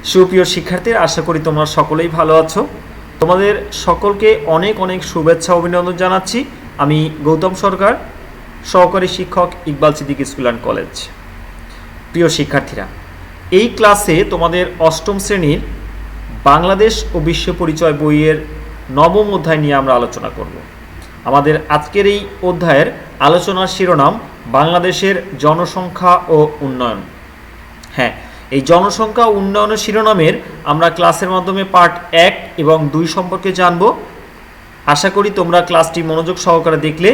সুপ্রিয় শিক্ষার্থীরা, আশা করি তোমরা সকলেই ভালো আছো। তোমাদের সকলকে অনেক অনেক শুভেচ্ছা অভিনন্দন জানাচ্ছি। আমি গৌতম সরকার, সহকারী শিক্ষক, Iqbal Siddique school and college. প্রিয় শিক্ষার্থীরা, এই ক্লাসে তোমাদের অষ্টম শ্রেণীর বাংলাদেশ ও বিশ্ব পরিচয় বইয়ের নবম অধ্যায় নিয়ে আমরা আলোচনা করব। আমাদের আজকের এই অধ্যায়ের আলোচনার শিরোনাম বাংলাদেশের জনসংখ্যা ও উন্নয়ন। হ্যাঁ, এই জনসংখ্যা উন্নয়নের শিরোনামের আমরা ক্লাসের মাধ্যমে পার্ট 1 এবং 2 সম্পর্কে জানব। আশা করি তোমরা ক্লাসটি মনোযোগ সহকারে দেখলে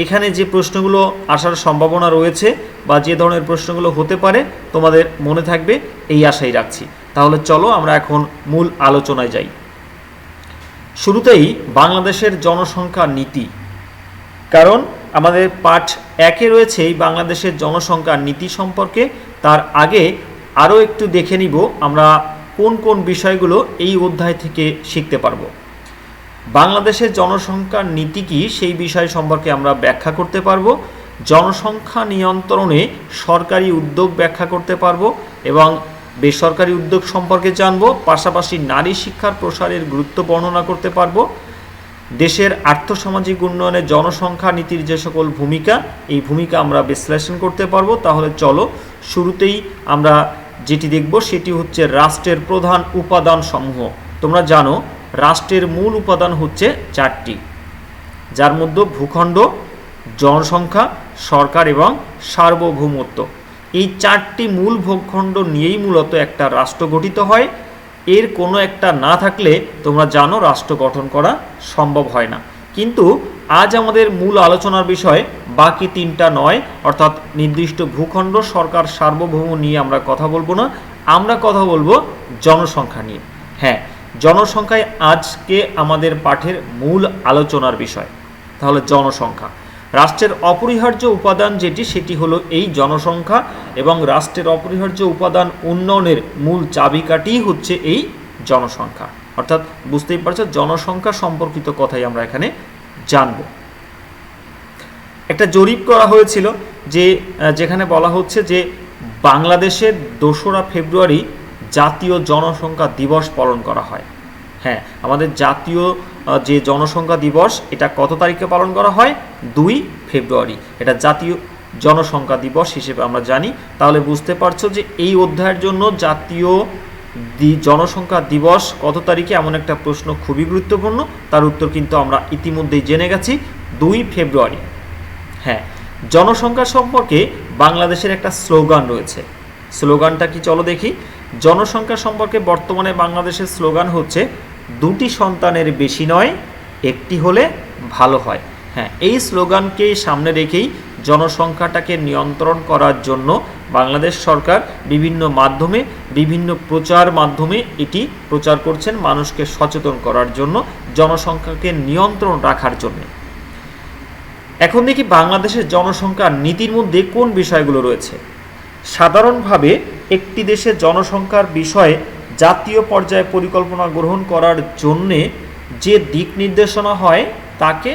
এখানে যে প্রশ্নগুলো আসার সম্ভাবনা রয়েছে বা যে ধরনের প্রশ্নগুলো হতে পারে তোমাদের মনে থাকবে, এই আশাই রাখছি। তাহলে চলো আমরা এখন মূল আলোচনায় যাই। শুরুতেই বাংলাদেশের জনসংখ্যা নীতি, কারণ আমাদের পাঠ 1-এ রয়েছে এই বাংলাদেশের জনসংখ্যা নীতি সম্পর্কে। তার আগে আরও একটু দেখে নিব আমরা কোন কোন বিষয়গুলো এই অধ্যায় থেকে শিখতে পারবো। বাংলাদেশের জনসংখ্যার নীতি কি সেই বিষয় সম্পর্কে আমরা ব্যাখ্যা করতে পারবো। জনসংখ্যা নিয়ন্ত্রণে সরকারি উদ্যোগ ব্যাখ্যা করতে পারবো এবং বেসরকারি উদ্যোগ সম্পর্কে জানবো। পাশাপাশি নারী শিক্ষার প্রসারের গুরুত্ব বর্ণনা করতে পারবো। দেশের আর্থসামাজিক উন্নয়নে জনসংখ্যা নীতির যে সকল ভূমিকা, এই ভূমিকা আমরা বিশ্লেষণ করতে পারবো। তাহলে চলো শুরুতেই আমরা যেটি দেখব সেটি হচ্ছে রাষ্ট্রের প্রধান উপাদান সমূহ। তোমরা জানো রাষ্ট্রের মূল উপাদান হচ্ছে 4টি, যার মধ্যে ভূখণ্ড, জনসংখ্যা, সরকার এবং সার্বভৌমত্ব। এই 4টি মূল ভূখণ্ড নিয়েই মূলত একটা রাষ্ট্র গঠিত হয়। এর কোনো একটা না থাকলে তোমরা জানো রাষ্ট্র গঠন করা সম্ভব হয় না। কিন্তু আজ আমাদের মূল আলোচনার বিষয় বাকি 3টা নয়, অর্থাৎ নির্দিষ্ট ভূখণ্ড, সরকার, সার্বভৌম নিয়ে আমরা কথা বলবো না, আমরা কথা বলবো জনসংখ্যা নিয়ে। হ্যাঁ, জনসংখ্যায় আজকে আমাদের পাঠের মূল আলোচনার বিষয়। তাহলে জনসংখ্যা, রাষ্ট্রের অপরিহার্য উপাদান যেটি, সেটি হলো এই জনসংখ্যা, এবং রাষ্ট্রের অপরিহার্য উপাদান উন্নয়নের মূল চাবিকাঠিই হচ্ছে এই জনসংখ্যা। অর্থাৎ বুঝতেই পারছো জনসংখ্যা সম্পর্কিত কথাই আমরা এখানে জানব। একটা জরিপ করা হয়েছিল যেখানে বলা হচ্ছে যে বাংলাদেশের 2রা ফেব্রুয়ারি জাতীয় জনসংখ্যা দিবস পালন করা হয়। হ্যাঁ, আমাদের জাতীয় যে জনসংখ্যা দিবস, এটা কত তারিখে পালন করা হয়? 2 ফেব্রুয়ারি। এটা জাতীয় জনসংখ্যা দিবস হিসেবে আমরা জানি। তাহলে বুঝতে পারছো যে এই অধ্যায়ের জন্য জাতীয় জনসংখ্যা দিবস কত তারিখে, এমন একটা প্রশ্ন খুবই গুরুত্বপূর্ণ। তার উত্তর কিন্তু আমরা ইতিমধ্যেই জেনে গেছি, 2 ফেব্রুয়ারি। হ্যাঁ, জনসংখ্যা সম্পর্কে বাংলাদেশের একটা স্লোগান রয়েছে। স্লোগানটা কি চলো দেখি। জনসংখ্যা সম্পর্কে বর্তমানে বাংলাদেশের স্লোগান হচ্ছে 2টি সন্তানের বেশি নয়, 1টি হলে ভালো হয়। হ্যাঁ, এই স্লোগানকে সামনে রেখেই জনসংখ্যাটাকে নিয়ন্ত্রণ করার জন্য বাংলাদেশ সরকার বিভিন্ন মাধ্যমে, বিভিন্ন প্রচার মাধ্যমে এটি প্রচার করছেন, মানুষকে সচেতন করার জন্য, জনসংখ্যাকে নিয়ন্ত্রণ রাখার জন্য। এখন দেখি বাংলাদেশের জনসংখ্যা নীতির মধ্যে কোন বিষয়গুলো রয়েছে। সাধারণভাবে একটি দেশের জনসংখ্যার বিষয়ে জাতীয় পর্যায়ে পরিকল্পনা গ্রহণ করার জন্যে যে দিক নির্দেশনা হয় তাকে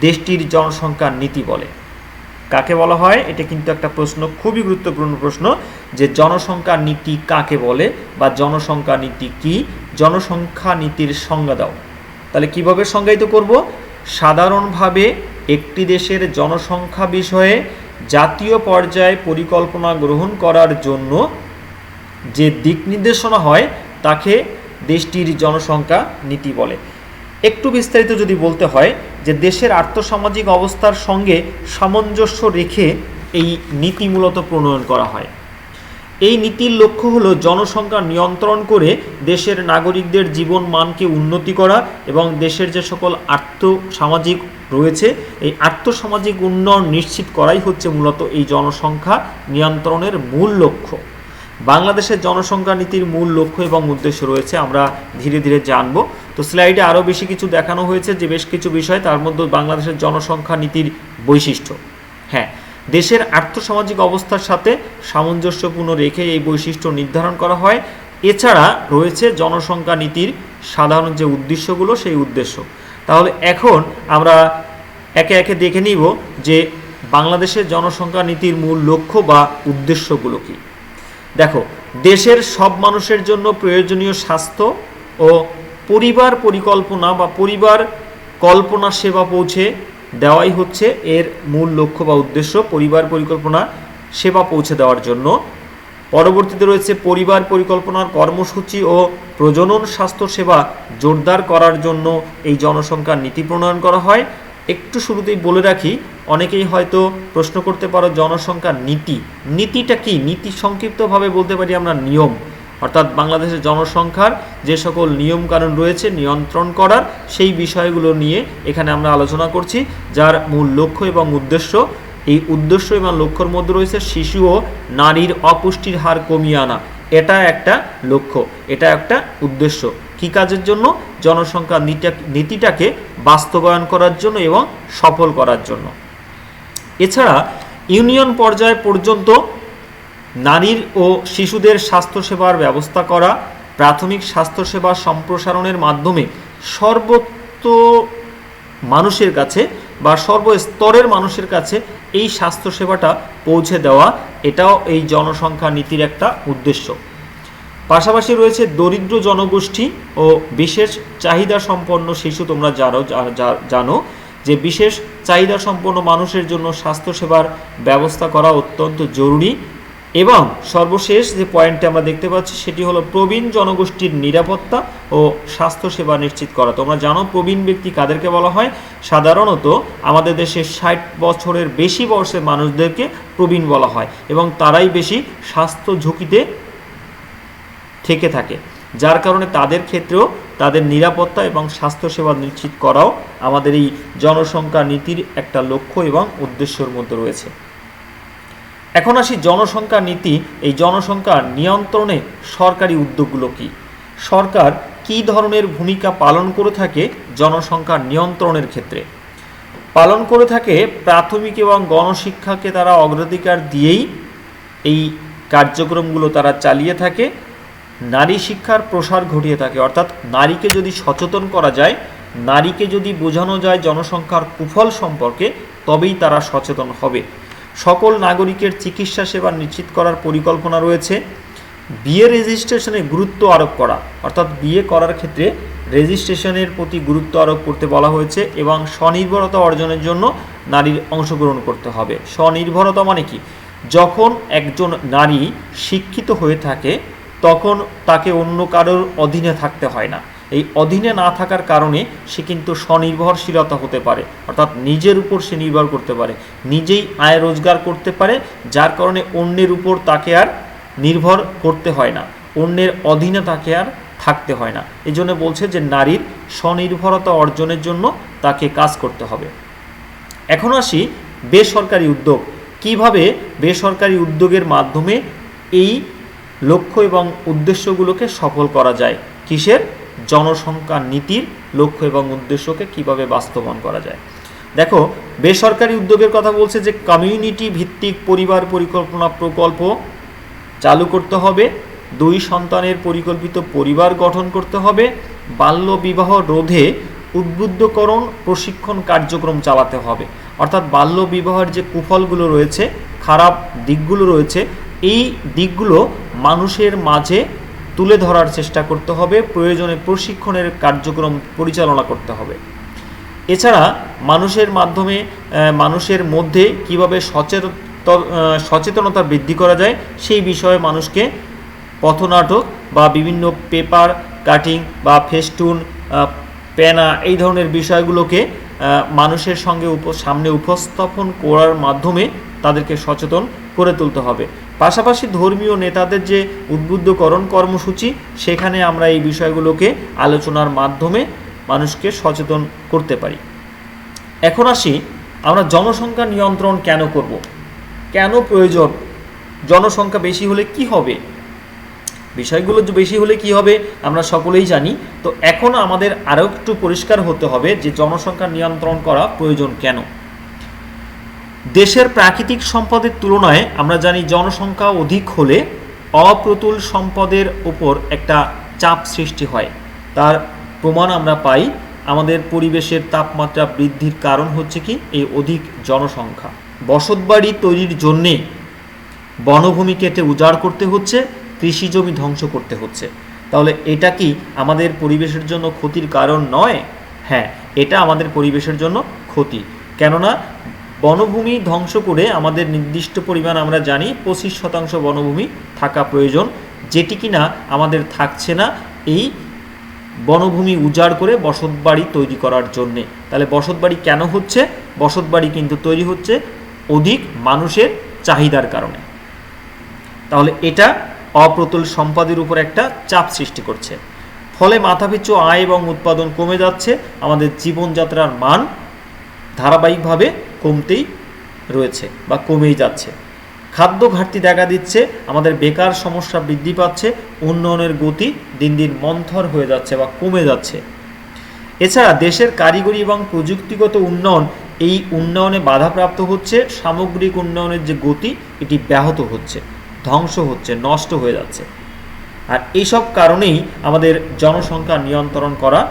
দেশটির জনসংখ্যার নীতি বলে। কাকে বলা হয়? এটা কিন্তু একটা প্রশ্ন, খুবই গুরুত্বপূর্ণ প্রশ্ন, যে জনসংখ্যা নীতি কাকে বলে বা জনসংখ্যা নীতি কি? জনসংখ্যা নীতির সংজ্ঞা দাও। তাহলে কিভাবে সংজ্ঞায়িত করব? সাধারণভাবে একটি দেশের জনসংখ্যা বিষয়ে জাতীয় পর্যায়ে পরিকল্পনা গ্রহণ করার জন্য যে দিক নির্দেশনা হয় তাকে দেশটির জনসংখ্যা নীতি বলে। একটু বিস্তারিত যদি বলতে হয়, যে দেশের আর্থসামাজিক অবস্থার সঙ্গে সামঞ্জস্য রেখে এই নীতি মূলত প্রণয়ন করা হয়। এই নীতির লক্ষ্য হলো জনসংখ্যা নিয়ন্ত্রণ করে দেশের নাগরিকদের জীবন মানকে উন্নতি করা এবং দেশের যে সকল আর্থসামাজিক রয়েছে এই আর্থসামাজিক উন্নয়ন নিশ্চিত করাই হচ্ছে মূলত এই জনসংখ্যা নিয়ন্ত্রণের মূল লক্ষ্য। বাংলাদেশের জনসংখ্যা নীতির মূল লক্ষ্য এবং উদ্দেশ্য রয়েছে, আমরা ধীরে ধীরে জানব। তো স্লাইডে আরও বেশি কিছু দেখানো হয়েছে, যে বেশ কিছু বিষয়, তার মধ্যে বাংলাদেশের জনসংখ্যা নীতির বৈশিষ্ট্য। হ্যাঁ, দেশের আর্থসামাজিক অবস্থার সাথে সামঞ্জস্যপূর্ণ রেখে এই বৈশিষ্ট্য নির্ধারণ করা হয়। এছাড়া রয়েছে জনসংখ্যা নীতির সাধারণ যে উদ্দেশ্যগুলো, সেই উদ্দেশ্য। তাহলে এখন আমরা একে একে দেখে নিব যে বাংলাদেশের জনসংখ্যা নীতির মূল লক্ষ্য বা উদ্দেশ্যগুলো কী। দেখো, দেশের সব মানুষের জন্য প্রয়োজনীয় স্বাস্থ্য ও পরিবার পরিকল্পনা বা পরিবার কল্পনা সেবা পৌঁছে দেওয়াই হচ্ছে এর মূল লক্ষ্য বা উদ্দেশ্য। পরিবার পরিকল্পনা সেবা পৌঁছে দেওয়ার জন্য পরবর্তীতে রয়েছে পরিবার পরিকল্পনার কর্মসূচি ও প্রজনন স্বাস্থ্য সেবা জোরদার করার জন্য এই জনসংখ্যা নীতি প্রণয়ন করা হয়। একটু শুরুতেই বলে রাখি, অনেকেই হয়তো প্রশ্ন করতে পারো জনসংখ্যা নীতিটা কি? নীতি সংক্ষিপ্তভাবে বলতে পারি আমরা নিয়ম, অর্থাৎ বাংলাদেশের জনসংখ্যার যে সকল নিয়ম কানুন রয়েছে নিয়ন্ত্রণ করার, সেই বিষয়গুলো নিয়ে এখানে আমরা আলোচনা করছি, যার মূল লক্ষ্য এবং উদ্দেশ্য। এই উদ্দেশ্য এবং লক্ষ্যর মধ্যে রয়েছে শিশু ও নারীর অপুষ্টির হার কমিয়ে আনা। এটা একটা লক্ষ্য, এটা একটা উদ্দেশ্য। কী কাজের জন্য? জনসংখ্যা নীতিটাকে বাস্তবায়ন করার জন্য এবং সফল করার জন্য। এছাড়া ইউনিয়ন পর্যায় পর্যন্ত নারীর ও শিশুদের স্বাস্থ্যসেবার ব্যবস্থা করা, প্রাথমিক স্বাস্থ্যসেবা সম্প্রসারণের মাধ্যমে সর্বত্র মানুষের কাছে বা সর্বস্তরের মানুষের কাছে এই স্বাস্থ্যসেবাটা পৌঁছে দেওয়া, এটাও এই জনসংখ্যা নীতির একটা উদ্দেশ্য। পাশাপাশি রয়েছে দরিদ্র জনগোষ্ঠী ও বিশেষ চাহিদা সম্পন্ন শিশু। তোমরা জানো যে বিশেষ চাহিদা সম্পন্ন মানুষের জন্য স্বাস্থ্যসেবার ব্যবস্থা করা অত্যন্ত জরুরি। এবং সর্বশেষ যে পয়েন্টটা আমরা দেখতে পাচ্ছি সেটি হলো প্রবীণ জনগোষ্ঠীর নিরাপত্তা ও স্বাস্থ্যসেবা নিশ্চিত করা। তোমরা জানো প্রবীণ ব্যক্তি কাদেরকে বলা হয়? সাধারণত আমাদের দেশে 60 বছরের বেশি বয়সের মানুষদেরকে প্রবীণ বলা হয় এবং তারাই বেশি স্বাস্থ্য ঝুঁকিতে থেকে থাকে, যার কারণে তাদের ক্ষেত্রেও তাদের নিরাপত্তা এবং স্বাস্থ্যসেবা নিশ্চিত করাও আমাদের এই জনসংখ্যা নীতির একটা লক্ষ্য এবং উদ্দেশ্যের মধ্যে রয়েছে। এখন আসি জনসংখ্যা নীতি, এই জনসংখ্যা নিয়ন্ত্রণে সরকারি উদ্যোগগুলো কী? সরকার কী ধরনের ভূমিকা পালন করে থাকে জনসংখ্যা নিয়ন্ত্রণের ক্ষেত্রে? পালন করে থাকে প্রাথমিক এবং গণশিক্ষাকে তারা অগ্রাধিকার দিয়েই এই কার্যক্রমগুলো তারা চালিয়ে থাকে। নারী শিক্ষার প্রসার ঘটিয়ে থাকে, অর্থাৎ নারীকে যদি সচেতন করা যায়, নারীকে যদি বোঝানো যায় জনসংখ্যার কুফল সম্পর্কে, তবেই তারা সচেতন হবে। সকল নাগরিকের চিকিৎসা সেবা নিশ্চিত করার পরিকল্পনা রয়েছে। বিয়ে রেজিস্ট্রেশনে গুরুত্ব আরোপ করা, অর্থাৎ বিয়ে করার ক্ষেত্রে রেজিস্ট্রেশনের প্রতি গুরুত্ব আরোপ করতে বলা হয়েছে এবং স্বনির্ভরতা অর্জনের জন্য নারীর অংশগ্রহণ করতে হবে। স্বনির্ভরতা মানে কি? যখন একজন নারী শিক্ষিত হয়ে থাকে তখন তাকে অন্য কারোর অধীনে থাকতে হয় না। এই অধীনে না থাকার কারণে সে কিন্তু স্বনির্ভরশীলতা হতে পারে, অর্থাৎ নিজের উপর সে নির্ভর করতে পারে, নিজেই আয় রোজগার করতে পারে, যার কারণে অন্যের উপর তাকে আর নির্ভর করতে হয় না, অন্যের অধীনে তাকে আর থাকতে হয় না। এই জন্য বলছে যে নারীর স্বনির্ভরতা অর্জনের জন্য তাকে কাজ করতে হবে। এখন আসি বেসরকারি উদ্যোগ। কিভাবে বেসরকারি উদ্যোগের মাধ্যমে এই লক্ষ্য এবং উদ্দেশ্যগুলোকে সফল করা যায়? কিসের? জনসংখ্যা নীতির লক্ষ্য এবং উদ্দেশ্যকে কিভাবে বাস্তবায়ন করা যায়। দেখো, বেসরকারি উদ্যোগের কথা বলছে যে কমিউনিটি ভিত্তিক পরিবার পরিকল্পনা প্রকল্প চালু করতে হবে, 2 সন্তানের পরিকল্পিত পরিবার গঠন করতে হবে, বাল্য বিবাহ রোধে উদ্বুদ্ধকরণ প্রশিক্ষণ কার্যক্রম চালাতে হবে। অর্থাৎ বাল্য বিবাহের যে কুফলগুলো রয়েছে, খারাপ দিকগুলো রয়েছে, এই দিকগুলো মানুষের মাঝে তুলে ধরার চেষ্টা করতে হবে, প্রয়োজনে প্রশিক্ষণের কার্যক্রম পরিচালনা করতে হবে। এছাড়া মানুষের মধ্যে কিভাবে সচেতনতা বৃদ্ধি করা যায় সেই বিষয়ে মানুষকে পথনাটক বা বিভিন্ন পেপার কাটিং বা ফেস্টুন, পেনা, এই ধরনের বিষয়গুলোকে মানুষের সামনে উপস্থাপন করার মাধ্যমে তাদেরকে সচেতন করে তুলতে হবে। পাশাপাশি ধর্মীয় নেতাদের যে উদ্বুদ্ধকরণ কর্মসূচি, সেখানে আমরা এই বিষয়গুলোকে আলোচনার মাধ্যমে মানুষকে সচেতন করতে পারি। এখন আসি, আমরা জনসংখ্যা নিয়ন্ত্রণ কেন করব, কেন প্রয়োজন, জনসংখ্যা বেশি হলে কি হবে, বিষয়গুলো বেশি হলে কি হবে আমরা সকলেই জানি। তো এখন আমাদের আরও একটু পরিষ্কার হতে হবে যে জনসংখ্যা নিয়ন্ত্রণ করা প্রয়োজন কেন। দেশের প্রাকৃতিক সম্পদের তুলনায় আমরা জানি জনসংখ্যা অধিক হলে অপ্রতুল সম্পদের উপর একটা চাপ সৃষ্টি হয়। তার প্রমাণ আমরা পাই, আমাদের পরিবেশের তাপমাত্রা বৃদ্ধির কারণ হচ্ছে কি এই অধিক জনসংখ্যা। বসতবাড়ি তৈরির জন্যে বনভূমি কেটে উজাড় করতে হচ্ছে, কৃষি জমি ধ্বংস করতে হচ্ছে। তাহলে এটা কি আমাদের পরিবেশের জন্য ক্ষতির কারণ নয়? হ্যাঁ, এটা আমাদের পরিবেশের জন্য ক্ষতি। কেননা বনভূমি ধ্বংস করে আমাদের নির্দিষ্ট পরিমাণ, আমরা জানি 25% বনভূমি থাকা প্রয়োজন, যেটি কিনা আমাদের থাকছে না এই বনভূমি উজাড় করে বসতবাড়ি তৈরি করার জন্যে। তাহলে বসতবাড়ি কেন হচ্ছে? বসতবাড়ি কিন্তু তৈরি হচ্ছে অধিক মানুষের চাহিদার কারণে। তাহলে এটা অপ্রতুল সম্পদের উপর একটা চাপ সৃষ্টি করছে। ফলে মাথাপিছু আয় এবং উৎপাদন কমে যাচ্ছে, আমাদের জীবনযাত্রার মান ধারাবাহিকভাবে কমতেই রয়েছে বা কমেই যাচ্ছে। খাদ্য ঘাটতি দেখা দিচ্ছে, আমাদের বেকার সমস্যা বৃদ্ধি পাচ্ছে, উন্নয়নের গতি দিন দিন মন্থর হয়ে যাচ্ছে বা কমে যাচ্ছে। এছাড়া দেশের কারিগরি এবং প্রযুক্তিগত উন্নয়ন, এই উন্নয়নে বাধাপ্রাপ্ত হচ্ছে, সামগ্রিক উন্নয়নের যে গতি এটি ব্যাহত হচ্ছে, ধ্বংস হচ্ছে, নষ্ট হয়ে যাচ্ছে। আর এইসব কারণেই আমাদের জনসংখ্যা নিয়ন্ত্রণ করা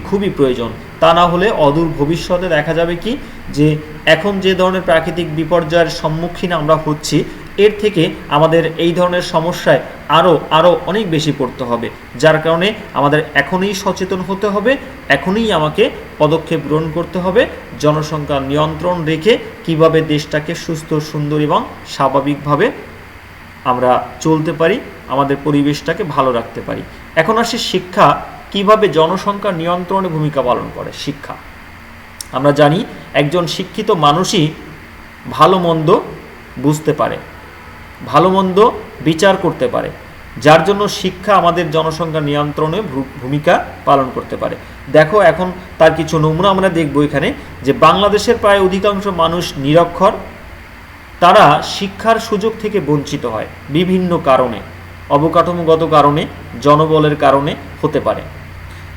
খুবই প্রয়োজন। তা না হলে অদূর ভবিষ্যতে দেখা যাবে কি, যে এখন যে ধরনের প্রাকৃতিক বিপর্যয়ের সম্মুখীন আমরা হচ্ছি, এর থেকে আমাদের এই ধরনের সমস্যায় আরও অনেক বেশি পড়তে হবে। যার কারণে আমাদের এখনই সচেতন হতে হবে, এখনই আমাকে পদক্ষেপ গ্রহণ করতে হবে জনসংখ্যা নিয়ন্ত্রণ রেখে কিভাবে দেশটাকে সুস্থ, সুন্দর এবং স্বাভাবিকভাবে আমরা চলতে পারি, আমাদের পরিবেশটাকে ভালো রাখতে পারি। এখন আসি শিক্ষা কিভাবে জনসংখ্যা নিয়ন্ত্রণে ভূমিকা পালন করে। শিক্ষা, আমরা জানি একজন শিক্ষিত মানুষই ভালো মন্দ বুঝতে পারে, ভালো মন্দ বিচার করতে পারে, যার জন্য শিক্ষা আমাদের জনসংখ্যা নিয়ন্ত্রণে ভূমিকা পালন করতে পারে। দেখো এখন তার কিছু নমুনা আমরা দেখব এখানে, যে বাংলাদেশের প্রায় অধিকাংশ মানুষ নিরক্ষর, তারা শিক্ষার সুযোগ থেকে বঞ্চিত হয় বিভিন্ন কারণে, অবকাঠামোগত কারণে, জনবলের কারণে হতে পারে।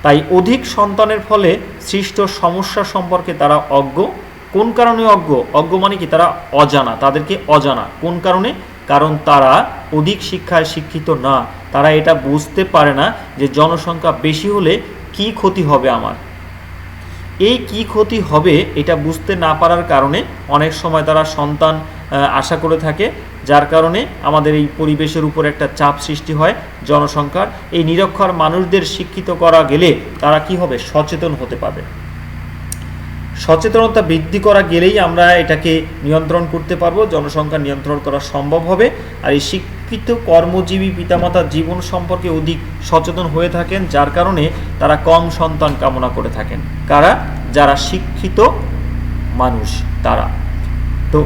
তাই অধিক সন্তানের ফলে সৃষ্ট সমস্যা সম্পর্কে তারা অজ্ঞ। কোন কারণে অজ্ঞ? অজ্ঞ মানে কি? তারা অজানা, তাদেরকে অজানা। কোন কারণে? কারণ তারা অধিক শিক্ষায় শিক্ষিত না, তারা এটা বুঝতে পারে না যে জনসংখ্যা বেশি হলে কি ক্ষতি হবে আমার। এই কি ক্ষতি হবে এটা বুঝতে না পারার কারণে অনেক সময় তারা সন্তান আশা করে থাকে, যার কারণে আমাদের এই পরিবেশের উপর একটা চাপ সৃষ্টি হয় জনসংখ্যার। এই নিরক্ষর মানুষদের শিক্ষিত করা গেলে তারা কি হবে? সচেতন হতে পারবে। সচেতনতা বৃদ্ধি করা গেলেই আমরা এটাকে নিয়ন্ত্রণ করতে পারবো, জনসংখ্যা নিয়ন্ত্রণ করা সম্ভব হবে। আর এই শিক্ষিত কর্মজীবী পিতামাতার জীবন সম্পর্কে অধিক সচেতন হয়ে থাকেন, যার কারণে তারা কম সন্তান কামনা করে থাকেন। কারা? যারা শিক্ষিত মানুষ তারা। তো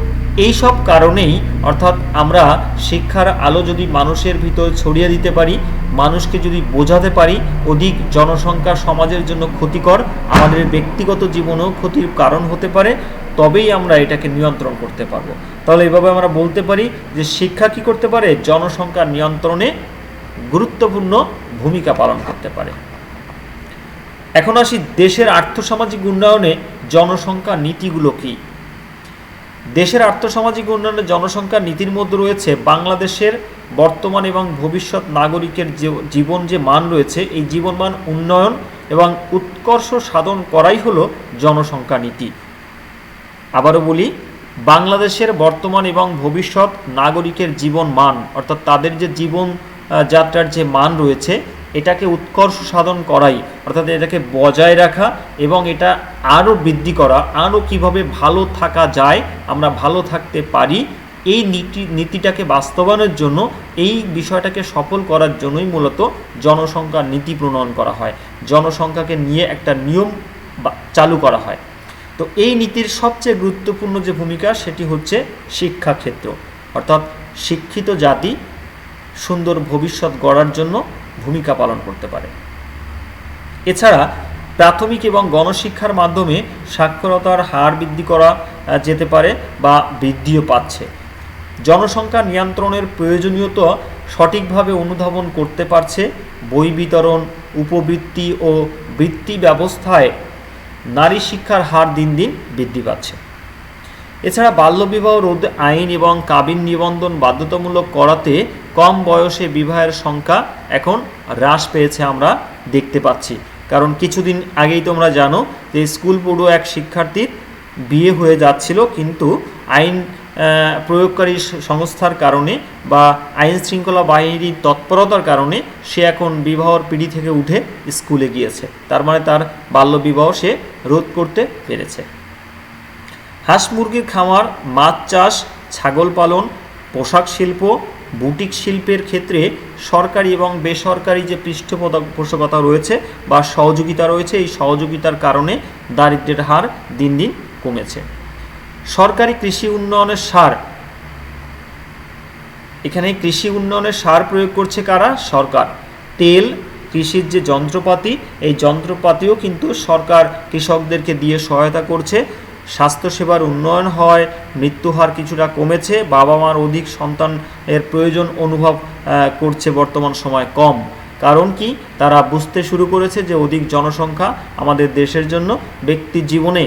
এই সব কারণেই, অর্থাৎ আমরা শিক্ষার আলো যদি মানুষের ভিতর ছড়িয়ে দিতে পারি, মানুষকে যদি বোঝাতে পারি অধিক জনসংখ্যা সমাজের জন্য ক্ষতিকর, আমাদের ব্যক্তিগত জীবনেও ক্ষতির কারণ হতে পারে, তবেই আমরা এটাকে নিয়ন্ত্রণ করতে পারবো। তাহলে এভাবে আমরা বলতে পারি যে শিক্ষা কি করতে পারে? জনসংখ্যা নিয়ন্ত্রণে গুরুত্বপূর্ণ ভূমিকা পালন করতে পারে। এখন আসি দেশের আর্থসামাজিক উন্নয়নে জনসংখ্যা নীতিগুলো কি। দেশের আর্থসামাজিক উন্নয়নে জনসংখ্যা নীতির মধ্যে রয়েছে বাংলাদেশের বর্তমান এবং ভবিষ্যৎ নাগরিকের জীবন যে মান রয়েছে, এই জীবনমান উন্নয়ন এবং উৎকর্ষ সাধন করাই হলো জনসংখ্যা নীতি। আবারও বলি, বাংলাদেশের বর্তমান এবং ভবিষ্যৎ নাগরিকের জীবন মান, অর্থাৎ তাদের যে জীবন যাত্রার যে মান রয়েছে, এটাকে উৎকর্ষ সাধন করাই, অর্থাৎ এটাকে বজায় রাখা এবং এটা আরও বৃদ্ধি করা, আরও কিভাবে ভালো থাকা যায়, আমরা ভালো থাকতে পারি, এই নীতিটাকে বাস্তবায়নের জন্য, এই বিষয়টাকে সফল করার জন্যই মূলত জনসংখ্যা নীতি প্রণয়ন করা হয়। জনসংখ্যাকে নিয়ে একটা নিয়ম চালু করা হয়। তো এই নীতির সবচেয়ে গুরুত্বপূর্ণ যে ভূমিকা, সেটি হচ্ছে শিক্ষাক্ষেত্র, অর্থাৎ শিক্ষিত জাতি সুন্দর ভবিষ্যৎ গড়ার জন্য ভূমিকা পালন করতে পারে। এছাড়া প্রাথমিক এবং গণশিক্ষার মাধ্যমে সাক্ষরতার হার বৃদ্ধি করা যেতে পারে বা বৃদ্ধিও পাচ্ছে। জনসংখ্যা নিয়ন্ত্রণের প্রয়োজনীয়তা সঠিকভাবে অনুধাবন করতে পারছে বই বিতরণ, উপবৃত্তি ও বৃত্তি ব্যবস্থায় নারী শিক্ষার হার দিন দিন বৃদ্ধি পাচ্ছে। এছাড়া বাল্যবিবাহ রোধ আইন এবং কাবিন নিবন্ধন বাধ্যতামূলক করাতে কম বয়সে বিবাহের সংখ্যা এখন হ্রাস পেয়েছে আমরা দেখতে পাচ্ছি। কারণ কিছুদিন আগেই তোমরা জানো যে স্কুল পড়ুয়া এক শিক্ষার্থীর বিয়ে হয়ে যাচ্ছিল, কিন্তু আইন প্রয়োগকারী সংস্থার কারণে বা আইন শৃঙ্খলা বাহিনীর তৎপরতার কারণে সে এখন বিবাহর পিঁড়ি থেকে উঠে স্কুলে গিয়েছে। তার মানে তার বাল্যবিবাহ সে রোধ করতে পেরেছে। হাঁস মুরগির খামার, মাছ চাষ, ছাগল পালন, পোশাক শিল্প, বুটিক শিল্পের ক্ষেত্রে সরকারি এবং বেসরকারি যে পৃষ্ঠপোষকতা রয়েছে বা সহযোগিতা রয়েছে, এই সহযোগিতার কারণে দারিদ্র্যের হার দিন দিন কমেছে। সরকারি কৃষি উন্নয়নের সার, এখানে কৃষি উন্নয়নের সার প্রয়োগ করছে কারা? সরকার। তেল, কৃষির যে যন্ত্রপাতি, এই যন্ত্রপাতিও কিন্তু সরকার কৃষকদেরকে দিয়ে সহায়তা করছে। স্বাস্থ্যসেবার উন্নয়ন হয়, মৃত্যুহার কিছুটা কমেছে, বাবা মার অধিক সন্তানের প্রয়োজন অনুভব করছে বর্তমান সময় কম। কারণ কি? তারা বুঝতে শুরু করেছে যে অধিক জনসংখ্যা আমাদের দেশের জন্য ব্যক্তি জীবনে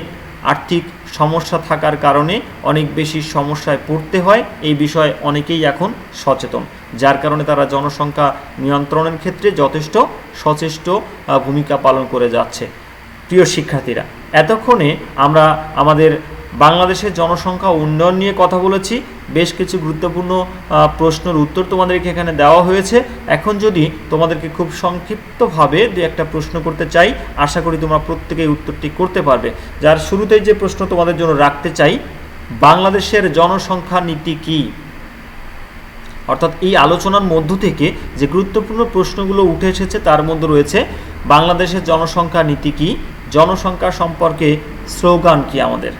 আর্থিক সমস্যা থাকার কারণে অনেক বেশি সমস্যায় পড়তে হয়। এই বিষয়ে অনেকেই এখন সচেতন, যার কারণে তারা জনসংখ্যা নিয়ন্ত্রণের ক্ষেত্রে যথেষ্ট সচেষ্ট ভূমিকা পালন করে যাচ্ছে। প্রিয় শিক্ষার্থীরা, এতক্ষণে আমরা আমাদের বাংলাদেশের জনসংখ্যা উন্নয়ন নিয়ে কথা বলেছি। বেশ কিছু গুরুত্বপূর্ণ প্রশ্নের উত্তর তোমাদেরকে এখানে দেওয়া হয়েছে। এখন যদি তোমাদেরকে খুব সংক্ষিপ্তভাবে দু একটা প্রশ্ন করতে চাই, আশা করি তোমরা প্রত্যেকেই উত্তরটি করতে পারবে। যার শুরুতেই যে প্রশ্ন তোমাদের জন্য রাখতে চাই, বাংলাদেশের জনসংখ্যা নীতি কী? অর্থাৎ এই আলোচনার মধ্য থেকে যে গুরুত্বপূর্ণ প্রশ্নগুলো উঠে এসেছে তার মধ্যে রয়েছে বাংলাদেশের জনসংখ্যা নীতি কী, জনসংখ্যা সম্পর্কে স্লোগান কি আমাদের,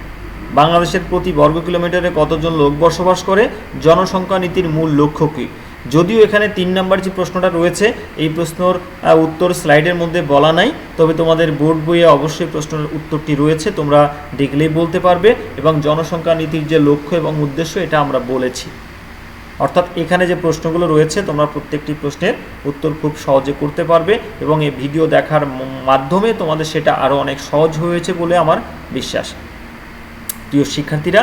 বাংলাদেশের প্রতি বর্গ কিলোমিটারে কতজন লোক বসবাস করে, জনসংখ্যা নীতির মূল লক্ষ্য কী। যদিও এখানে 3 নম্বর যে প্রশ্নটা রয়েছে এই প্রশ্নের উত্তর স্লাইডের মধ্যে বলা নাই, তবে তোমাদের বোর্ড বইয়ে অবশ্যই প্রশ্নের উত্তরটি রয়েছে, তোমরা দেখলেই বলতে পারবে। এবং জনসংখ্যা নীতির যে লক্ষ্য এবং উদ্দেশ্য এটা আমরা বলেছি। অর্থাৎ এখানে যে প্রশ্নগুলো রয়েছে তোমরা প্রত্যেকটি প্রশ্নের উত্তর খুব সহজে করতে পারবে এবং এই ভিডিও দেখার মাধ্যমে তোমাদের সেটা আরও অনেক সহজ হয়েছে বলে আমার বিশ্বাস। প্রিয় শিক্ষার্থীরা,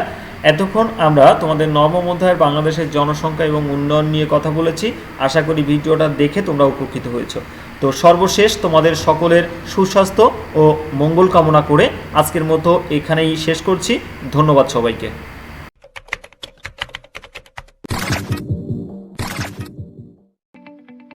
এতক্ষণ আমরা তোমাদের নবম অধ্যায়ের বাংলাদেশের জনসংখ্যা এবং উন্নয়ন নিয়ে কথা বলেছি। আশা করি ভিডিওটা দেখে তোমরা উপকৃত হয়েছো। তো সর্বশেষ তোমাদের সকলের সুস্বাস্থ্য ও মঙ্গল কামনা করে আজকের মতো এখানেই শেষ করছি। ধন্যবাদ সবাইকে।